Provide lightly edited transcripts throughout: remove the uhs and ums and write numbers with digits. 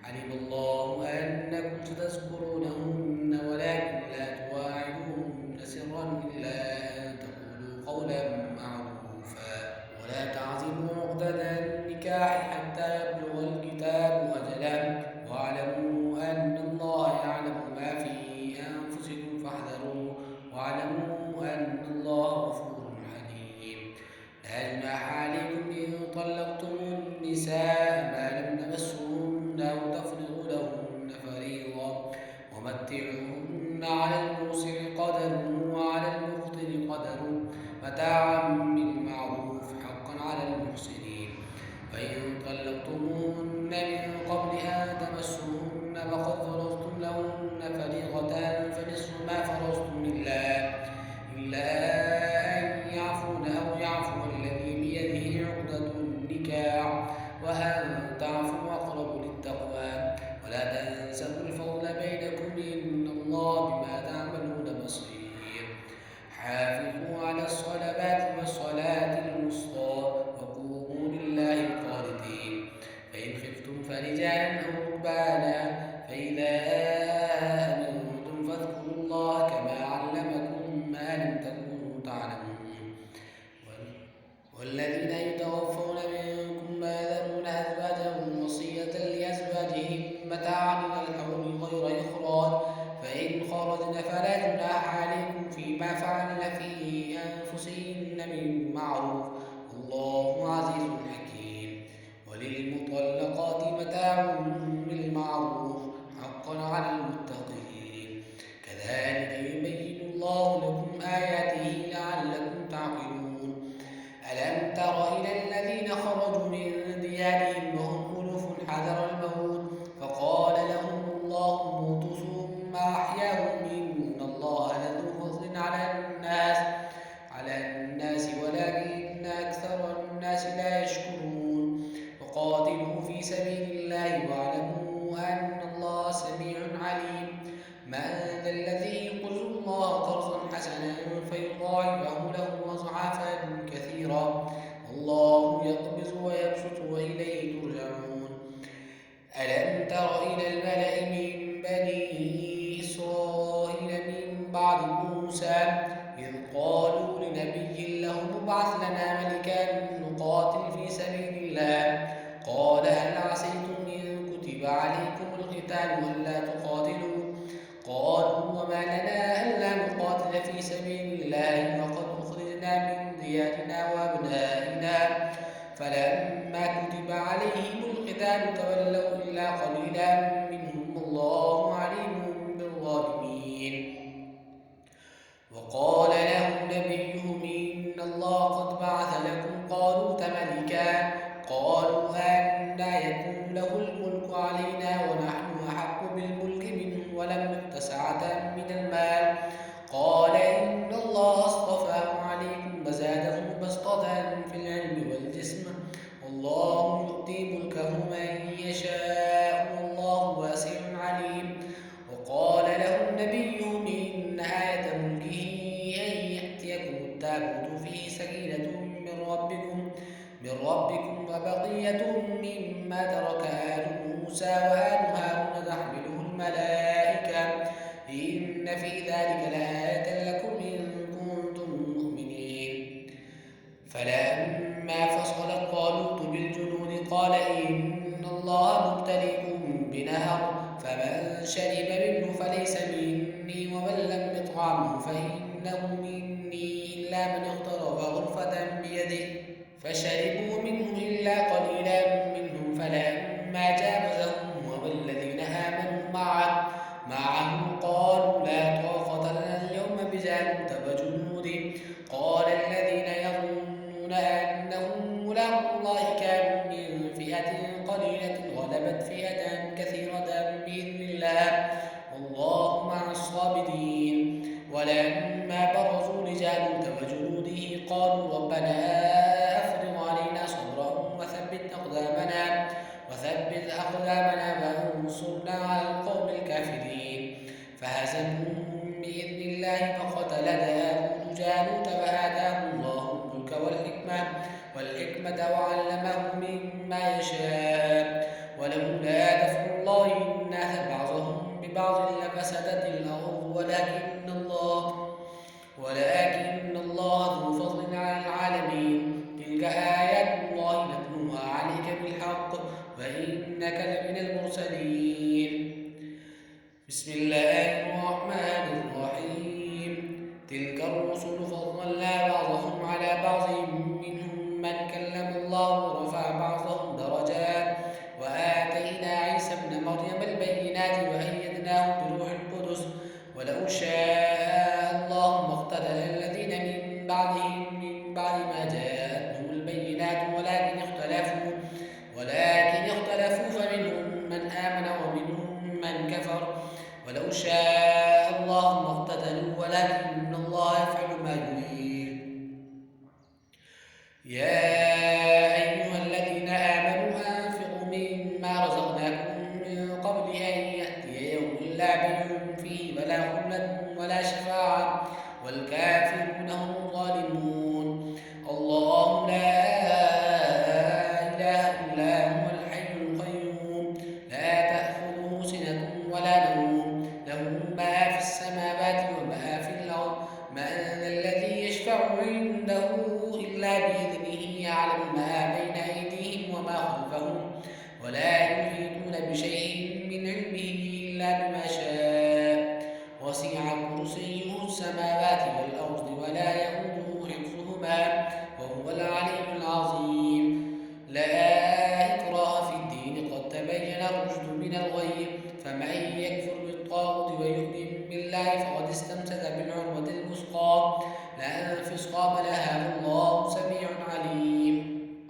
علم الله أنكم ستذكرونهن ولكن لا تواعدوهن سرا إلا أن تقولوا قولا معروفا ولا تعزموا عقدة النكاح حتى يبلغ الكتاب أجله واعلموا أن الله يعلم ما في أنفسكم فاحذروه واعلموا أن الله غفور حليم. لا جناح عليكم إن طلقتم النساء ما لم تمسوهن أو تفرضوا لهن فريضة ومتعوهن على الموسع قدره وعلى المقتر قدره متاعا بالمعروف حقا على المحسنين. فإن طلقتموهن من قبل أن تمسوهن فقد فرضتم لهن فريضة فنصف ما فرضتم إلا أن يعفون أو يعفو الذي بيده عقدة النكاح وأن تعفوا أقرب للتقوى ولا تنسوا الفضل بينكم إن الله بما تعملون بصير. حافظوا على الصلوات والصلاة الوسطى وقوموا لله قانتين. فإن خفتم فرجالا أو ركبانا فإذا أمنتم فاذكروا الله كما علمكم ما لم تكونوا تعلمون. والذين يتوفون منكم ما يذرون أزواجهم وصية لأزواجهم متاعا إلى الحول غير إخراج فإن خرجن فلا جناح عليكم فيما فعلن في أنفسهن من معروف والله عزيز حكيم. وللمطلقات متاع بالمعروف حقا على المتقين. كذلك يبين الله لكم آياته لعلكم تعقلون. ألم تر إلى الذين خرجوا من ديارهم وهم ألوف حذر الموت فقال لهم الله موتوا ثم أحياهم إن الله لذو فضل على الناس ولكن أكثر الناس لا يشكرون. وقاتلوا في سبيل الله واعلموا أن الله سميع عليم. من ذا الذي يقرض الله قرضا حسنا فيضاعفه له أضعافا كثيرا والله يقبض ويبسط وإليه ترجعون. ألم تر إلى الملأ من بني إسرائيل من بعد موسى إذ قالوا لنبي له ابعث لنا ملكا نقاتل في سبيل الله قال هل عسيتم إن كتب عليكم القتال ألا تقاتلوا قالوا وما لنا ألا نقاتل في سبيل الله وقد أخرجنا من ديارنا وأبنائنا فلما كتب عليهم القتال تولوا إلا قليلا منهم والله عليم بالظالمين. وقال لهم نبيهم إن الله قد بعث لكم طالوت ملكا قالوا أنى يكون له الملك علينا ونحن أحق بالملك منه ولم نؤت سعة من المال قال إن الله اصطفاه عليكم وزاده بسطة في العلم والجسم والله يؤتي ملكه من يشاء والله واسع عليم. وقال لهم نبيهم إن آية ملكه أن يأتيكم التابوت فيه سكينة من ربكم وبقية مما ترك آل موسى وآل هارون تحمله الملائكة إن في ذلك لآية لكم إن كنتم مؤمنين. فلما فصل طالوت بالجنود قال إن الله مبتليكم بنهر فمن شرب منه فليس مني ومن لم يطعمه فإنه مني إلا من اغترف غرفة بيده فشربوا منه إلا قليلا منهم فلما جاوزهم والذين آمنوا معه قالوا لا طاقة لنا اليوم بجالوت وجنوده قال الذين يظنون أنهم ملاقو الله كانوا من فئة قليلة غلبت فئة كثيرة بإذن الله والله مع الصابرين. ولما برزوا لجالوت وجنوده قالوا ربنا أفرغ علينا صبرا وثبت أقدامنا وانصرنا على القوم الكافرين. فهزموهم بإذن الله فقتل داود جالوت وآتاه الله الملك والحكمة وعلمه مما يشاء ولولا إنك لمن المرسلين. بسم الله الرحمن الرحيم. تلك الرسل فضلنا بعضهم على بعض منهم من كلم الله ورفع بعضهم درجات وآتينا عيسى ابن مريم البينات وأيدناه بروح القدس ولو شاء الله ما اقتتل الذين من بعدهم من بعد ما جاءتهم البينات ولكن اختلفوا فمنهم من آمن ومنهم من كفر ولو شاء الله ما اقتتلوا ولكن الله يفعل ما يريد. يا أيها الذين آمنوا أنفقوا مما رزقناكم من قبل أن يأتي يوم لا بيع فيه ولا خلة ولا شفاعة والكافرون هم الظالمون. الله لا إله إلا هو الحي القيوم لا تأخذه سنة ولا نوم له ما في السماوات وما في الأرض من ذا الذي يشفع عنده إلا بإذنه يعلم ما بين أيديهم وما خلفهم ولا يحيطون بشيء من علمه إلا بما شاء وسع كرسيه السماوات والأرض ولا يئوده حفظهما وهو العلي العظيم. لا إكراه في الدين قد تبين الرشد من الغي فمن يكفر بالطاغوت ويؤمن بالله فقد استمسك بالعروة الوثقى لا انفصام لها والله سميع عليم.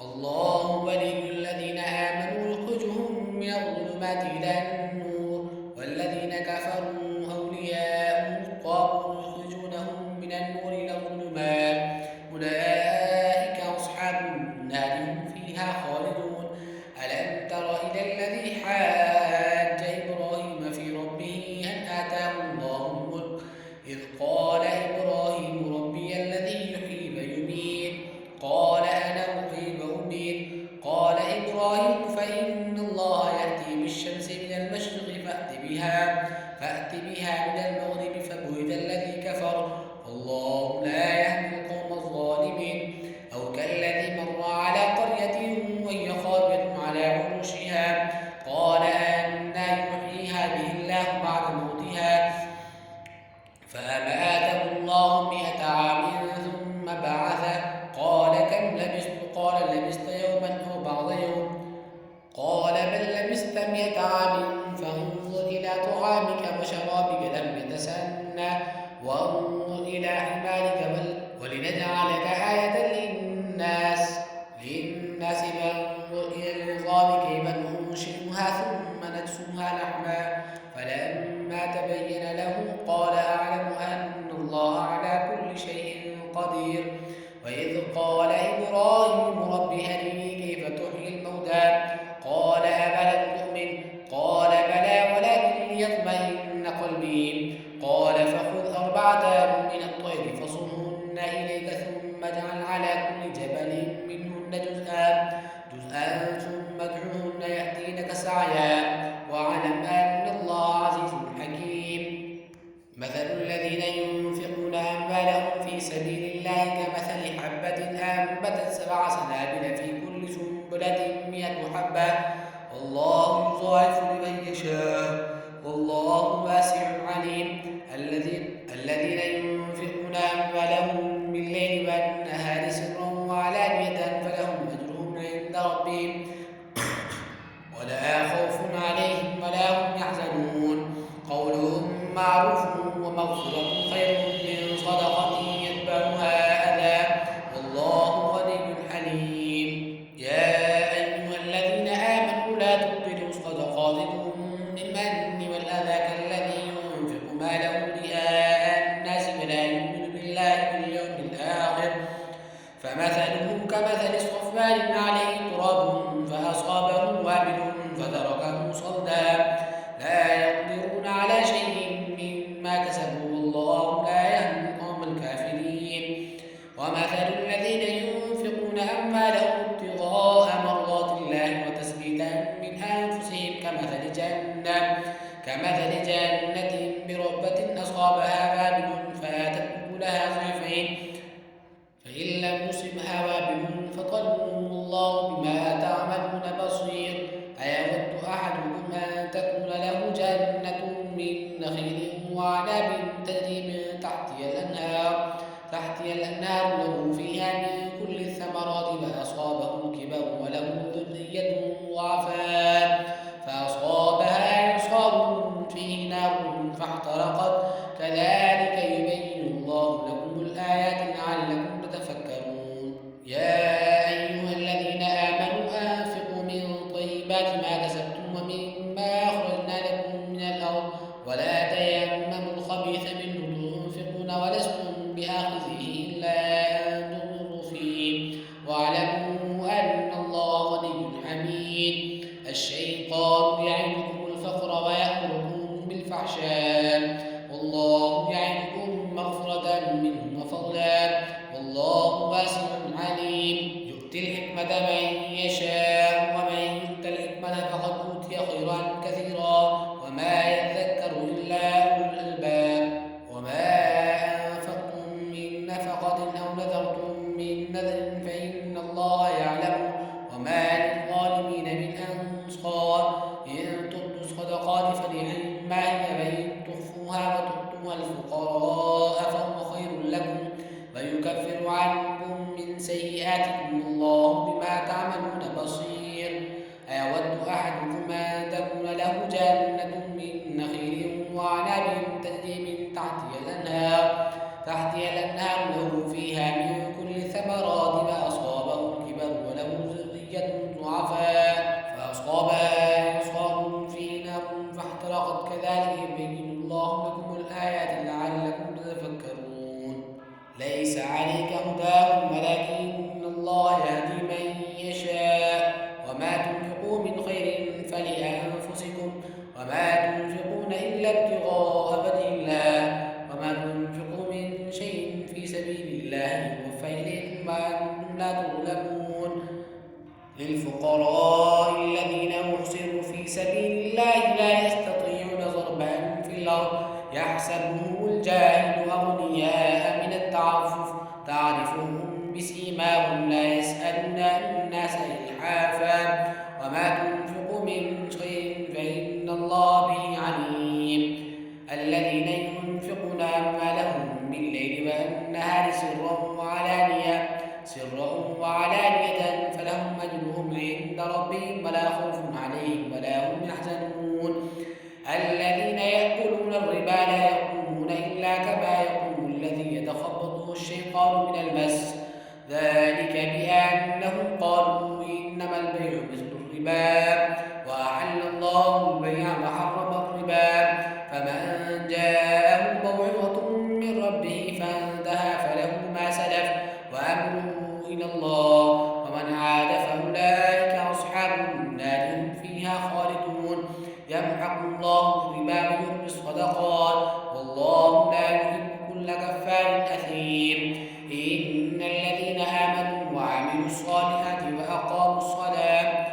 الله ولي الذين آمنوا يخرجهم من الظلمات إلى النور والذين كفروا أولياءهم الطاغوت يخرجونهم من النور إلى الظلمات أولئك أصحاب النار هم فيها خالدون. ألم تر إلى الذي حاج إبراهيم في ربه أن آتاه الله الملك إذ قال إبراهيم ربي الذي يحيي ويميت قال أنا أحيي وأميت قال إبراهيم فإن الله يأتي بالشمس من المشرق فأت بها من المغرب فبهت الذي كفر والله لا يهدي القوم الظالمين. أو كالذي مر على قرية وهي خاوية على عروشها قال أنى يحيي هذه الله بعد موتها فأماته الله 100 عام ثم بعثه قال كم لبثت قال لبثت يوما أو بعض يوم قال بل لبثت 100 عام فانظر إلى طعامك وشرابك لم يتسنى وانظر إلى حمارك ولنجعلك آية للناس وانظر إلى العظام كيف ننشئها ثم نكسوها لحما فلما تبين له قال أعلم أن الله على كل شيء قدير. وإذ قال إبراهيم رب أرني كيف تحيي الموتى قال أفلم تؤمن قال بلى ولكن ليطمئن قلبي قال فخذ 4 من الطير فصرهن إليك ثم اجعل على كل جبل منهن جزءا ثم ادعهن يأتينك سعيا واعلم أن الله عزيز حكيم. مثل الذين ينفقون أموالهم في سبيل الله كمثل حبة أنبتت 7 سنابل في كل سنبلة 100 حبة والله يضاعف لمن يشاء والله واسع عليم. الذين ينفقون أموالهم بالليل والنهار سرا وعلانية فلهم أجرهم عند ربهم ولا خوف عليهم ولا هم يحزنون. قولهم معروف ومغفرة خير من صدقة يتبعها أذى والله غني حليم. يا أيها الذين آمنوا لا تبطلوا صدقاتكم بالمن والأذى كالذي ينفق ماله رئاء الناس ولا يؤمن بالله واليوم الآخر فمثله كمثل صفوان عليه تراب فأصابه وابل فتركه صلدا لا يقدرون على شيء مما كسبوا والله لا يهدي القوم الكافرين. ومثل الذين ينفقون أموالهم ابتغاء مرضات الله وتثبيتا من أنفسهم كمثل جنة بربة أصابها وابل فآتت أكلها ضعفين فإن لم يصبها وابل فطل الله بما تعملون بصير. أيود أحدكم أن تكون له جنة من نخيل وعنب تجري من تحتها الأنهار له فيها من كل الثمرات فأصابه الكبر وله ذرية فأصابها إعصار فيه نار فاحترقت كذلك يبين الله لكم الآيات لعلكم تتفكرون يا أيها الذين آمنوا أنفقوا من طيبات ما كسبتم ومما أخرجنا لكم من الأرض ولا تيمموا الخبيث منه تنفقون ولستم بآخذه إلا أن تغمضوا فيه واعلموا أن الله غني حميد الشيطان يعدكم الفقر ويأمركم بالفحشاء والله يعدكم مغفرة منه وفضلا والله واسع عليم يؤتي الحكمة من يشاء ومن يؤت الحكمة فقد أوتي خيرا كثيرا وما يذكر إلا أولو الألباب وما أنفقتم من نفقة أو نذرتم من نذر فإن الله يعلم وما للظالمين من أنصار إن تبدوا الصدقات فنعما هي وإن تخفوها وتؤتوها الفقراء فهو خير لكم ويكفر عنكم من سيئاتكم الله بما تعملون بصير أيود أحدكم أن تكون له جنة من نخيل وعنب تجري من تحتها الأنهار له فيها من كل الثمرات فأصابه الكبر وله ذرية فأصابها إعصار فيه نار فاحترقت كذلك يبين الله لكم الآيات لعلكم تتفكرون ليس عليك هداهم ولكن الله يهدي من يشاء وما تنفقوا من خير فلأنفسكم وما تنفقون إلا ابتغاء وجه الله وما تنفقوا من شيء في سبيل الله يوفى إليكم وأنتم لا تظلمون للفقراء الذين أحصروا في سبيل الله لا يستطيعون ضربا في الأرض يحسبهم الجاهل أغنياء من التعفف تعرفهم بسيماهم لا يسألون الناس إلحافا وما تنفقوا من خير فإن الله به عليم الذين ينفقون أموالهم بالليل والنهار سرا وعلانية فلهم أجرهم عند ربهم ولا خوف عليهم ولا هم يحزنون الذين يأكلون الربا لا يقومون إلا كما يقوم الذي يتخبطه الشيطان من المس ذلك بأنهم قالوا إنما البيع مثل الربا وأحل الله البيع وحرم الربا فمن جاءه موعظة من ربه فانتهى فله ما سلف وأمره إلى الله ومن عاد فأولئك أصحاب النار هم فيها خالدون يمحق الله الربا ويربي الصدقات والله لا يحب كل كفار أثيم إن الذين آمنوا وعملوا الصالحات وأقاموا الصلاة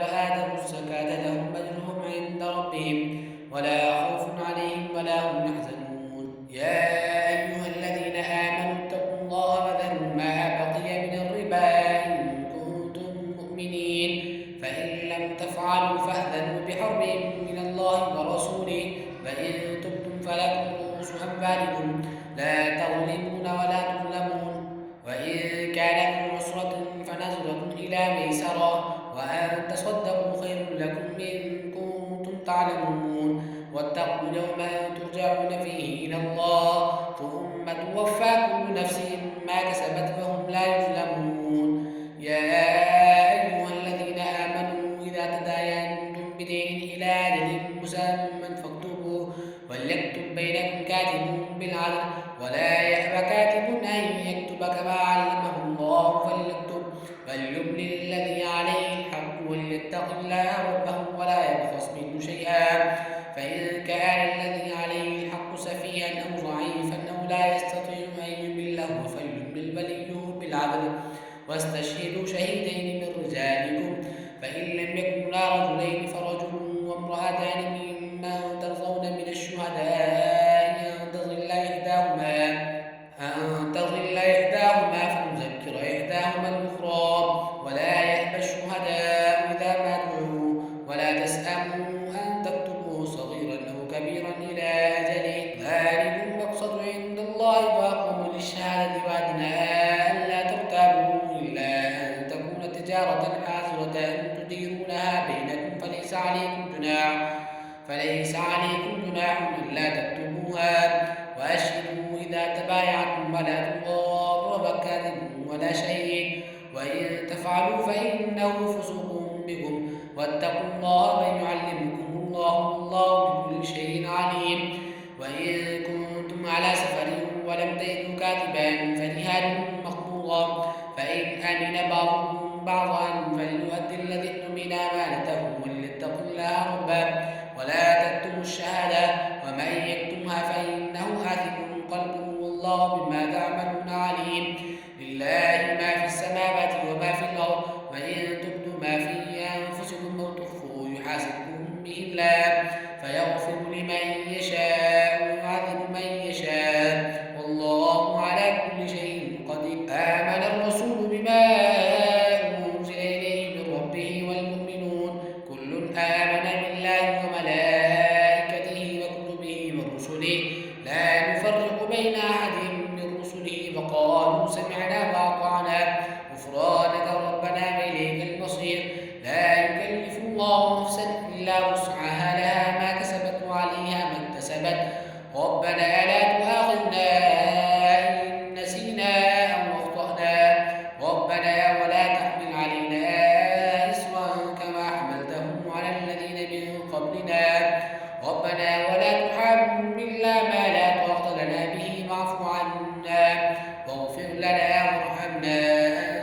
وآتوا الزكاة لهم أجرهم عند ربهم ولا خوف عليهم ولا هم يحزنون يا أيها الذين آمنوا اتقوا الله وذروا ما بقي من الربا إن كنتم مؤمنين فإن لم تفعلوا فأذنوا بحرب من الله ورسوله فإن تبتم فلكم رؤوس أموالكم لا تظلمون ولا تظلمون وإن كان ذو عسرة فنظرة إلى ميسرة وأن تصدقوا خير لكم إن كنتم تعلمون واتقوا يوما ترجعون فيه إلى الله ثم توفى كل نفس ما كسبت وهم لا يظلمون يا أيها الذين آمنوا إذا تداينتم بدين إلى أجل مسمى فاكتبوه وليكتب بينكم كاتب بالعدل ولا يأبى كاتب أن يكتب كما علمه الله فليملل الذي عليه الحق وليتق الله ربه ولا يبخس منه شيئا فإن كان الذي عليه الحق سفيها أو ضعيفا أو لا يستطيع أن يمله فليملل وليه بالعدل واستشهدوا شهيدين من رجالكم فإن لم يكونا رجلين فرجل وامرأتان ممن ترضون من الشهداء أن تضل إحداهما فنذكر إحداهما الأخرى ولا يأبى الشهداء إذا ما دعوا لكم أن تكتبوه صغيرا أو كبيرا إلى أجله ذلكم أقسط عند الله وأقوم للشهادة وأدنى ألا ترتابوا إلا أن تكون تجارة حاضرة تديرونها بينكم فليس عليكم جناح ألا تكتبوها وأشهدوا إذا تبايعتم ولا تضار كاتب ولا شيء وإن تفعلوا فإنه فسوق بكم واتقوا الله ويعلمكم الله والله بكل شيء عليم وإن كنتم على سفر ولم تجدوا كاتبا فرهان مقبوضا فإن أمن بعضكم بعضا فليؤدي الذي اؤتمن أمانته وليتق الله ربه ولا تكتموا الشهادة ومن يكتمها فإنه آثم قلبه والله بما تعملون عليم لله ما في السماوات وما في الأرض وإن تبدوا ما في أنفسكم أو تخفوه يحاسبكم به الله فيغفر لمن يشاء ويعذب من يشاء والله على كل شيء قدير آمن الرسول بما أنزل إليه من ربه والمؤمنون كل آمن بالله وملائكته وكتبه ورسله لا نفرق بين أحد من رسله فقالوا سمعنا وأطعنا غفرانك ربنا وإليك المصير لا يكلف الله نفسا إلا وسعها لها ما كسبت وعليها ما اكتسبت ربنا لا تؤاخذنا إن نسينا أو أخطأنا ربنا ولا تحمل علينا إصرا كما حملته على الذين من قبلنا ربنا ولا تحملنا ما لا طاقة لنا به واعف عنا واغفر لنا وارحمنا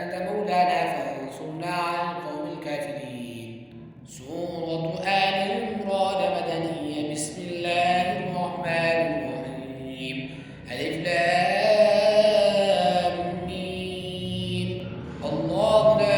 أنت مولانا فانصرنا على القوم الكافرين سورة آل عمران مدنية بسم الله الرحمن الرحيم ألف لام ميم الله لا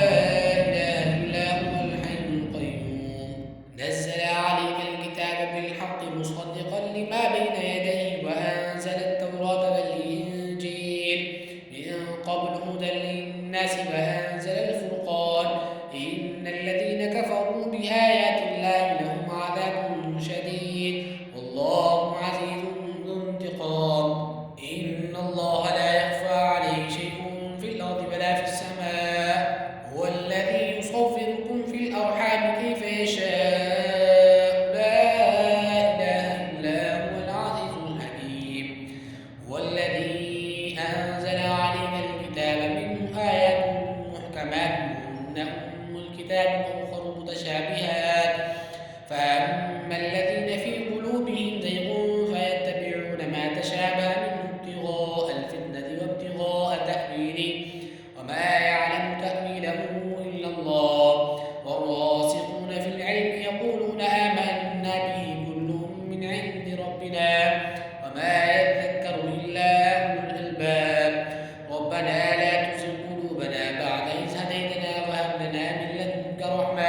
إله إلا هو الحي القيوم نزل عليك الكتاب بالحق مصدقا لما بين يديه وأنزل التوراة والإنجيل من قبل هدى للناس وأنزل الفرقان إن الذين كفروا بآيات الله لهم عذاب شديد والله عزيز ذو انتقام إن الله لا يخفى عليه شيء في الأرض ولا في السماء هو الذي يصوركم في الأرحام كيف يشاء لا إله إلا هو العزيز الحكيم هو الذي أنزل عليك الكتاب منه آيات محكمات هن أم الكتاب وأخر متشابهات فأما الذين في قلوبهم زيغ فيتبعون ما تشابه منه ابتغاء الفتنة وابتغاء تأويله وما يعلم تأويله إلا الله والراسخون في العلم يقولون آمنا به كل من عند ربنا وما يذكر إلا أولو الألباب ربنا لا تزغ قلوبنا بعد إذ هديتنا وهب لنا من لدنك رحمة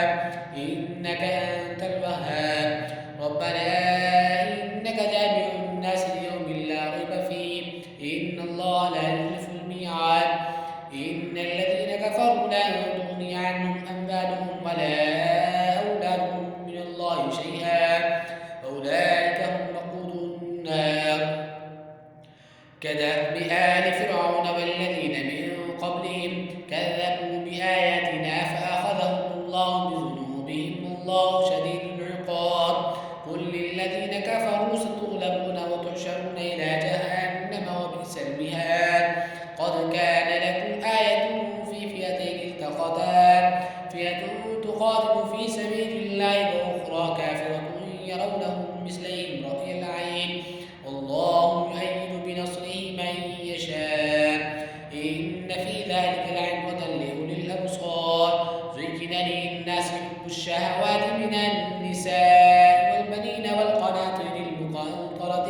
إنك أنت الوهاب ربنا إنك جامع الناس ليوم لا ريب فيه إن الله لا يخلف الميعاد إن الذين كفروا لا تغني عنهم أموالهم ولا أولادهم من الله شيئا أولئك هم وقود النار كدأب آل فرعون والذين من قبلهم كذبوا بآياتنا فأخذهم الله بذنوبهم والله شديد العقاب قل للذين كفروا ستغلبون وتحشرون إلى جهنم وبئس المهاد قد كان لكم آية في فئتين التقتا فئة تقاتل في سبيل الله وأخرى كافرة يرونهم مثليهم رأي العين والله يؤيد بنصره من يشاء إن في ذلك لعبرة لأولي الأبصار زين للناس حب الشهوات من النساء والبنين والقناطير المقنطرة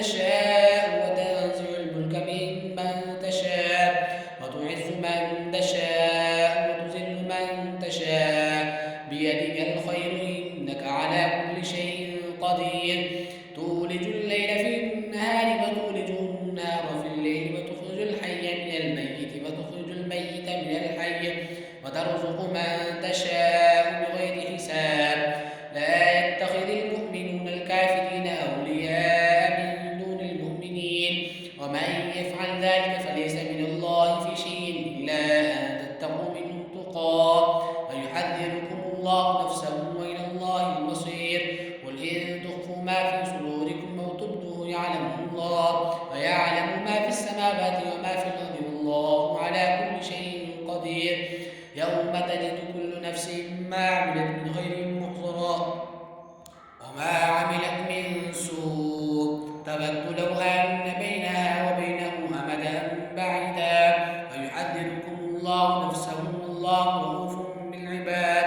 تشاء وتنزع الملك ممن تشاء وتعز من تشاء وتذل من تشاء بيدك الخير إنك على كل شيء قدير تولج الليل في النهار وتولج النهار في الليل وتخرج الحي من الميت وتخرج الميت من الحي وترزق من تشاء بغير حساب لا يتخذ المؤمنون الكافرين أولياء من دون المؤمنين ومن يفعل ذلك فليس من الله في شيء إلا أن تتقوا منهم تقاه ويحذركم الله نفسه وإلى الله المصير قل إن تخفوا ما في صدوركم أو تبدوه يعلمه الله ويعلم ما في السماوات وما في الأرض والله على كل شيء قدير يوم تجد كل نفس ما عملت من خير محضرا وما عملت من سوء تود لو أن بينها وبينه أمدا بعيدا ويحذركم الله نفسه والله رؤوف بالعباد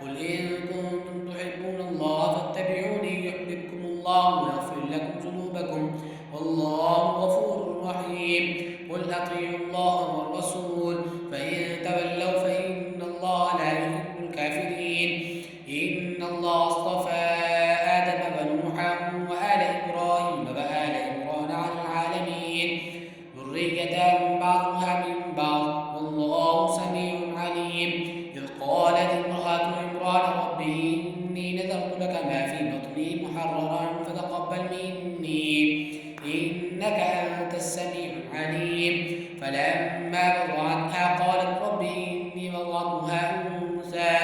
قل إن كنتم تحبون الله فاتبعوني يحببكم الله ويغفر لكم ذنوبكم والله غفور رحيم قل أطيعوا الله والرسول فإن تولوا فإن الله لا يحب الكافرين إن الله اصطفى آدم ونوحا وآل إبراهيم وآل عمران على العالمين ذرية بعضها من بعض والله سميع عليم إذ قالت امرأة عمران رب إني نذرت لك ما في بطني محررا فتقبل مني إنك أنت السميع العليم فلما وضعتها قالت رب إني وضعتها أنثى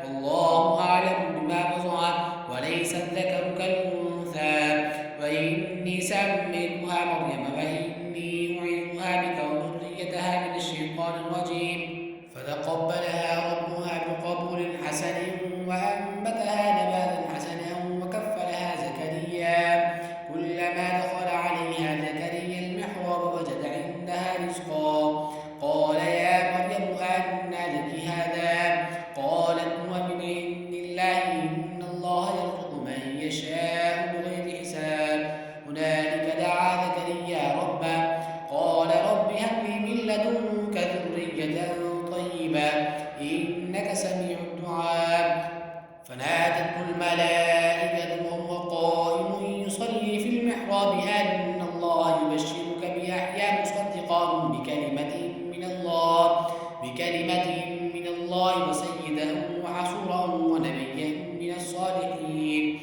والله أعلم بما وضعت وليس الذكر كالأنثى وإني سميتها مريم وإني أعيذها بك وذريتها من الشيطان الرجيم فتقبلها ربها بقبول حسن وأنبتها نباتا حسنا وكفلها زكريا كلما دخل عليها زكريا المحراب وجد عندها رزقا قال يا مريم أنى لك هذا قالت هو من عند الله إن الله يرزق من يشاء بغير حساب هنالك دعا زكريا ربه قال رب هب لي من لدنك ذرية طيبة إنك سميع الدعاء فنادته الملائكة وهو قائم يصلي في المحراب أن الله يبشرك بيحيى مصدقا بكلمة من الله وسيدا وحصورا ونبيا من الصالحين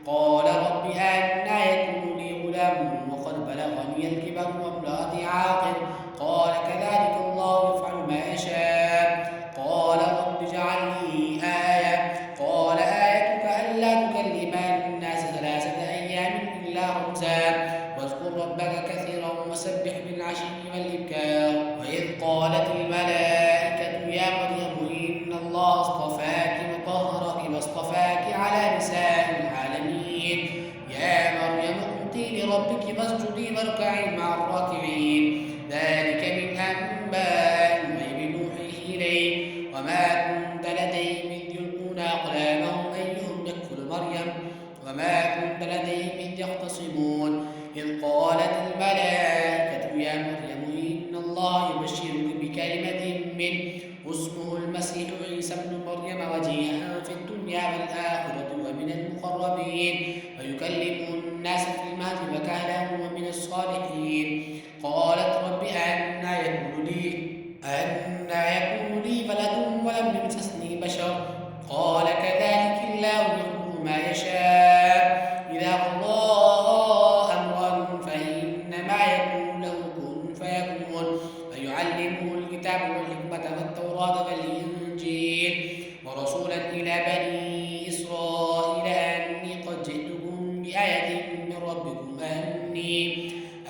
قال رب أنى يكون لي غلام وقد بلغني الكبر وامرأتي عاقر قال كذلك الله يفعل ما يشاء قال رب اجعل لي آية قال آيتك ألا تكلم الناس 3 أيام إلا رمزا واذكر ربك كثيرا وسبح بالعشي والإبكار وإذ قالت الملائكة يا مريم إن الله اصطفاك وطهرك واصطفاك على نساء العالمين يا مريم اقنتي لربك واسجدي واركعي مع الراكعين ذلك من أنباء الغيب نوحيه إليك وما كنت لديهم إذ يلقون أقلامهم أيهم يكفل مريم وما كنت لديهم إذ يختصمون إذ قالت الملائكة يا مريم إن الله يبشرك بكلمة منه اسمه المسيح عيسى ابن مريم وجيها في الدنيا والآخرة ومن المقربين ويكلم الناس في المهد وكهلا ومن الصالحين قالت رب أنى يكون لي ولد ولم يمسسني بشر قال كذلك الله يخلق ما يشاء إذا قضى أمرا فإنما يقول له كن فيكون ويعلمه الكتاب والحكمة والتوراة والإنجيل ورسولا إلى بني إسرائيل أني قد جئتكم بآية من ربكم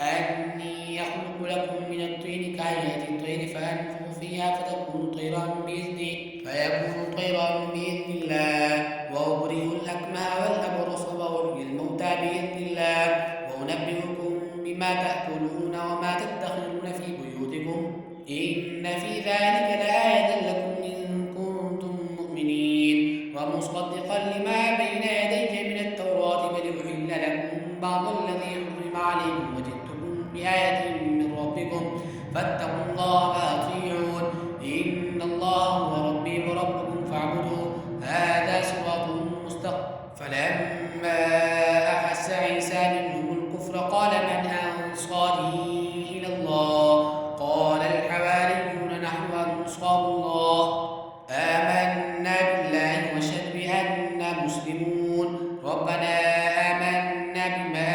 أني يخلق لكم من الطين كهيئة الطير فأنفخ فيها فتكون طيرا بإذن الله وأبرئ الأكمه والأبرص وأحيي الموتى بإذن الله وأنبئكم بما تأكلون وما تدخرون في بيوتكم إن في ذلك لآية لكم إن كنتم مؤمنين ومصدقا لما بين يدي من التوراة ولأحل لكم بعض الذي حرم عليكم فاتقوا الله وأطيعون إن الله هو ربي وربكم فاعبدوه هذا صراط مستقيم فلما أحس عيسى منهم الكفر قال من أنصاري إلى الله قال الحواريون نحن أنصار الله آمنا بالله واشهد بأننا مسلمون ربنا آمنا بما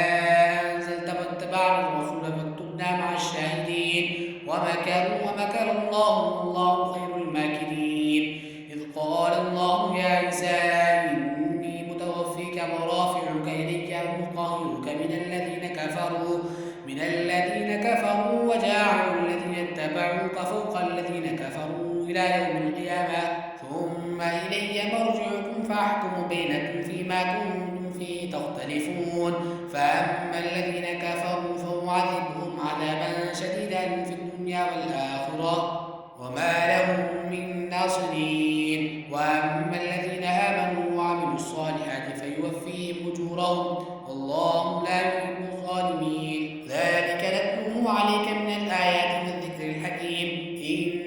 أنزلت واتبعنا الرسول فاكتبنا مع الشاهدين ومكر الله والله خير الماكرين إذ قال الله يا عيسى إني متوفيك ورافعك إلي ومطهرك من الذين كفروا وجاعل الذين اتبعوك فوق الذين كفروا إلى يوم القيامة ثم إلي مرجعكم فأحكم بينكم فيما كنتم فيه تختلفون فأما الذين كفروا فأعذبهم عذابا شديدا في الدنيا والآخرة وما لهم من ناصرين وأما الذين آمنوا وعملوا الصالحات فيوفيهم أجورهم والله لا يحب الظالمين ذلك نتلوه عليك من الآيات والذكر الحكيم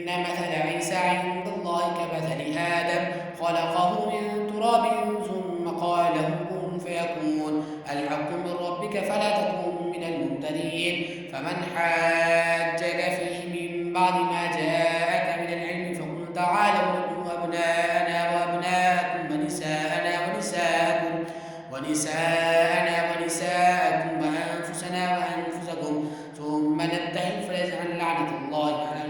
إن مثل عيسى عند الله كمثل آدم خلقه من تراب ثم قال له كن فيكون الحق من ربك فلا تكن من الممترين فمن حاجك فيه من بعد ما جاءك من العلم فقل تعالوا ندعو أبناءنا وأبناءكم ونساءنا ونساءكم وأنفسنا وأنفسكم ثم نبتهل فنجعل لعنة الله على